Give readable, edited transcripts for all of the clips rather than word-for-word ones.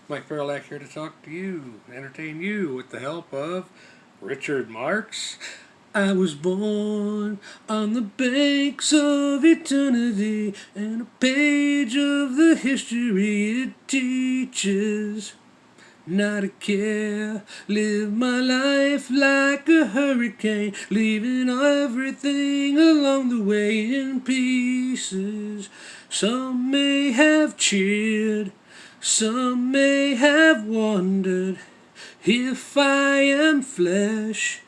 Mike Fairlack here to talk to you, entertain you with the help of Richard Marx. I was born on the banks of eternity, and a page of the history it teaches. Not a care, live my life like a hurricane, leaving everything along the way in pieces. Some may have cheered, some may have wondered, if I am flesh,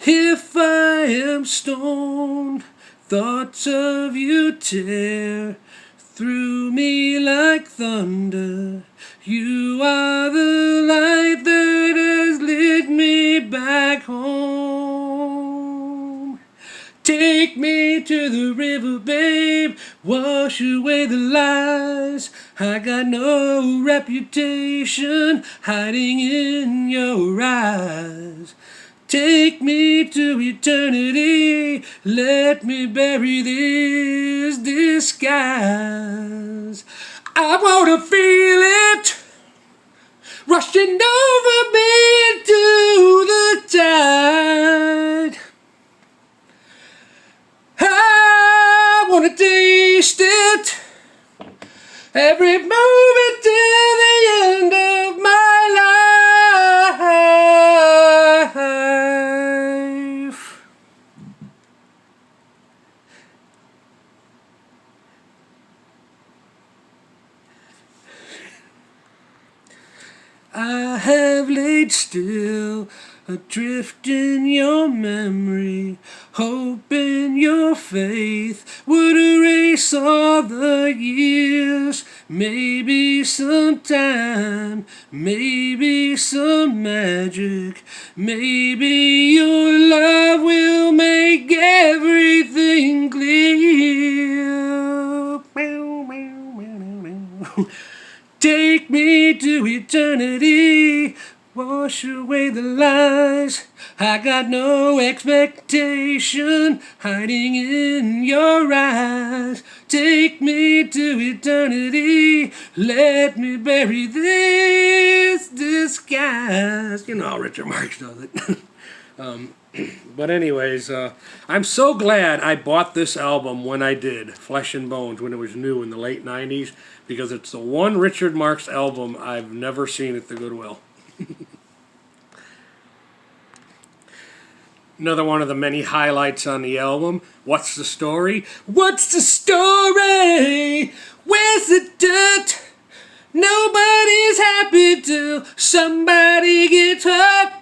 if I am stone, thoughts of you tear through me like thunder. You are the light that has lit me back home. Take me to the river, babe, wash away the lies. I got no reputation hiding in your eyes. Take me to eternity, let me bury this disguise. I wanna feel it rushing over me into the tide. I wanna taste it, every moment till the end of my life. I have laid still, adrift in your memory, hoping your faith would erase all the years. Maybe sometime, maybe some magic, maybe your love will make everything clear. Take me to eternity, wash away the lies. I got no expectation hiding in your eyes. Take me to eternity, let me bury this disguise. You know how Richard Marx does it. But anyways, I'm so glad I bought this album when I did, Flesh and Bones, when it was new in the late 90s, because it's the one Richard Marx album I've never seen at the Goodwill. Another one of the many highlights on the album. What's the story? What's the story? Where's the dirt? Nobody's happy till somebody gets hurt.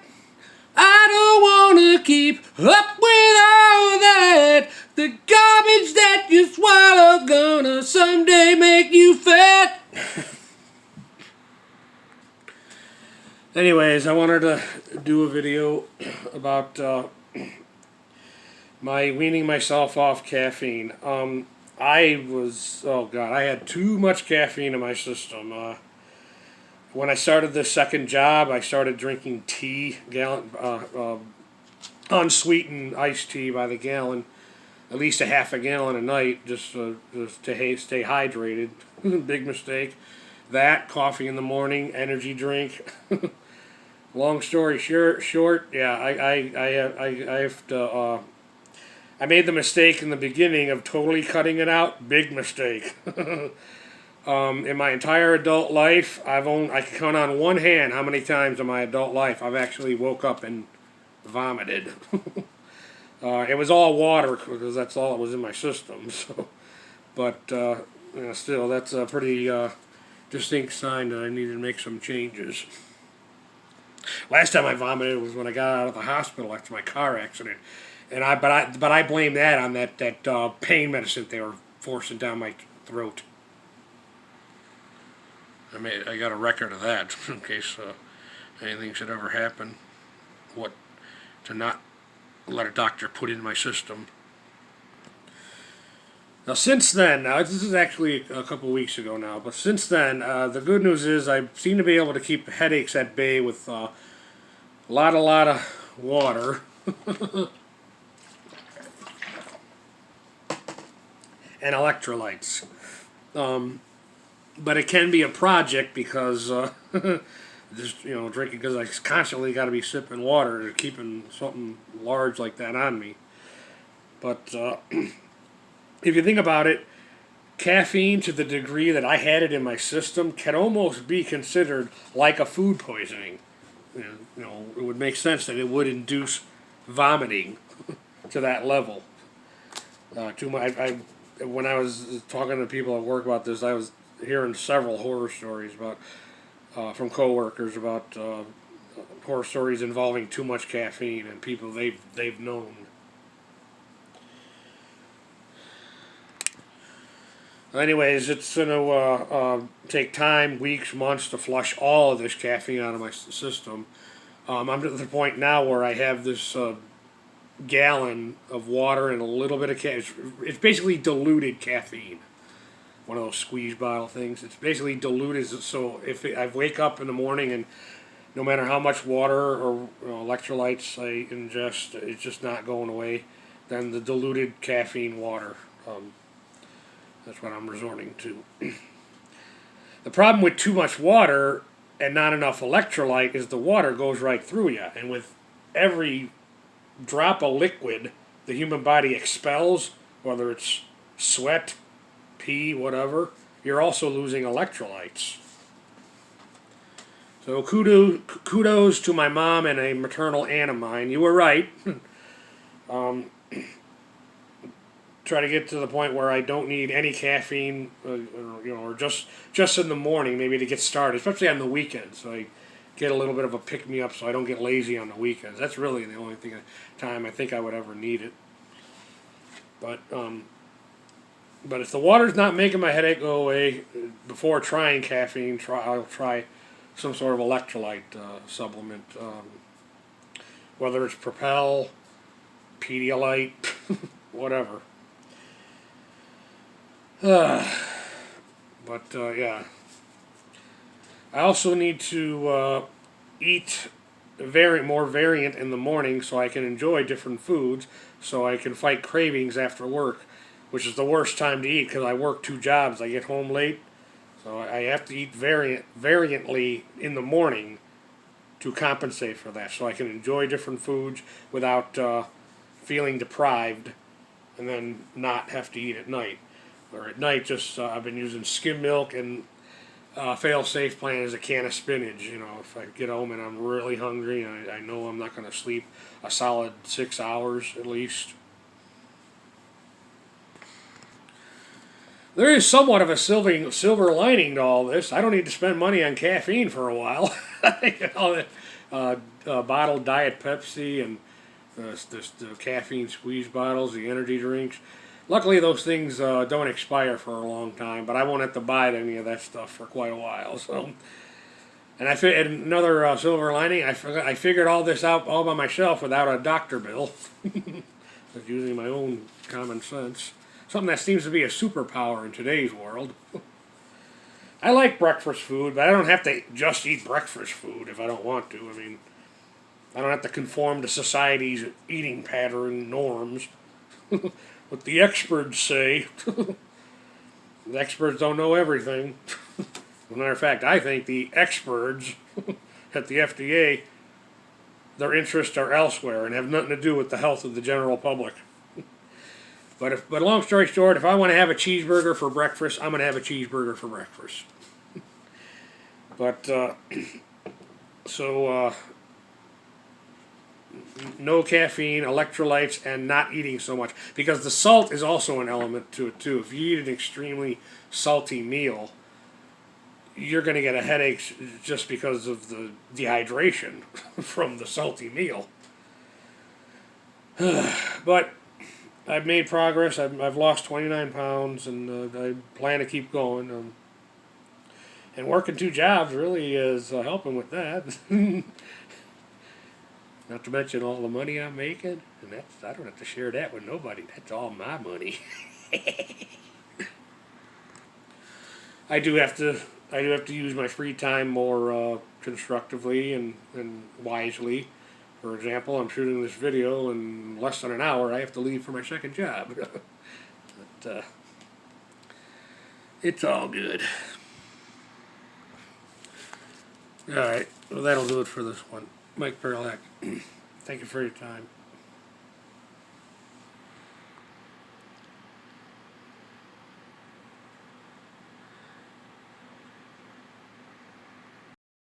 I don't wanna keep up with all that. The garbage that you swallowed gonna someday make you fat. Anyways, I wanted to do a video about my weaning myself off caffeine. I had too much caffeine in my system. When I started this second job, I started drinking tea, unsweetened iced tea by the gallon, at least a half a gallon a night, just to stay hydrated. Big mistake. That, coffee in the morning, energy drink. Long story short, yeah, I have to. I made the mistake in the beginning of totally cutting it out. Big mistake. In my entire adult life, I can count on one hand how many times in my adult life I've actually woke up and vomited. It was all water because that's all that was in my system. So, but still, that's a pretty distinct sign that I needed to make some changes. Last time I vomited was when I got out of the hospital after my car accident, and I blame that on that pain medicine they were forcing down my throat. I got a record of that in case anything should ever happen. To not let a doctor put in my system. Now, since then, this is actually a couple weeks ago now, but since then, the good news is I seem to be able to keep headaches at bay with a lot of water. And electrolytes. but it can be a project because just drinking, because I constantly got to be sipping water, keeping something large like that on me. But if you think about it, caffeine, to the degree that I had it in my system, can almost be considered like a food poisoning. It would make sense that it would induce vomiting to that level. When I was talking to people at work about this, I was hearing several horror stories from coworkers about horror stories involving too much caffeine and people they've known. Anyways, it's going to take time, weeks, months to flush all of this caffeine out of my system. I'm at the point now where I have this gallon of water and a little bit of caffeine. It's basically diluted caffeine. One of those squeeze bottle things. It's basically diluted. So if I wake up in the morning and no matter how much water or electrolytes I ingest, it's just not going away, then the diluted caffeine water. That's what I'm resorting to. The problem with too much water and not enough electrolyte is the water goes right through you. And with every drop of liquid the human body expels, whether it's sweat, pee, whatever, you're also losing electrolytes. So kudos to my mom and a maternal aunt of mine. You were right. Try to get to the point where I don't need any caffeine, or just in the morning, maybe to get started, especially on the weekends. So I get a little bit of a pick-me-up so I don't get lazy on the weekends. That's really the only time I think I would ever need it. But if the water's not making my headache go away, before trying caffeine, I'll try some sort of electrolyte supplement, whether it's Propel, Pedialyte, whatever. Yeah. I also need to eat more variant in the morning so I can enjoy different foods, so I can fight cravings after work, which is the worst time to eat because I work 2 jobs. I get home late, so I have to eat variantly in the morning to compensate for that, so I can enjoy different foods without feeling deprived, and then not have to eat at night. Or at night, just I've been using skim milk, and fail-safe plan is a can of spinach. If I get home and I'm really hungry, and I know I'm not going to sleep a solid 6 hours at least. There is somewhat of a silver lining to all this. I don't need to spend money on caffeine for a while. Bottled Diet Pepsi and the caffeine squeeze bottles, the energy drinks. Luckily, those things don't expire for a long time, but I won't have to buy any of that stuff for quite a while. So, and another silver lining, I figured all this out all by myself without a doctor bill. Just using my own common sense. Something that seems to be a superpower in today's world. I like breakfast food, but I don't have to just eat breakfast food if I don't want to. I mean, I don't have to conform to society's eating pattern norms. What the experts say. The experts don't know everything. As a matter of fact, I think the experts at the FDA, their interests are elsewhere and have nothing to do with the health of the general public. But long story short, if I want to have a cheeseburger for breakfast, I'm going to have a cheeseburger for breakfast. No caffeine, electrolytes, and not eating so much. Because the salt is also an element to it, too. If you eat an extremely salty meal, you're going to get a headache just because of the dehydration from the salty meal. But I've made progress. I've lost 29 pounds, and I plan to keep going. And working 2 jobs really is helping with that. Not to mention all the money I'm making, and I don't have to share that with nobody. That's all my money. I do have to use my free time more constructively and wisely. For example, I'm shooting this video in less than an hour. I have to leave for my second job. But it's all good. All right. Well, that'll do it for this one. Mike Perlak, thank you for your time.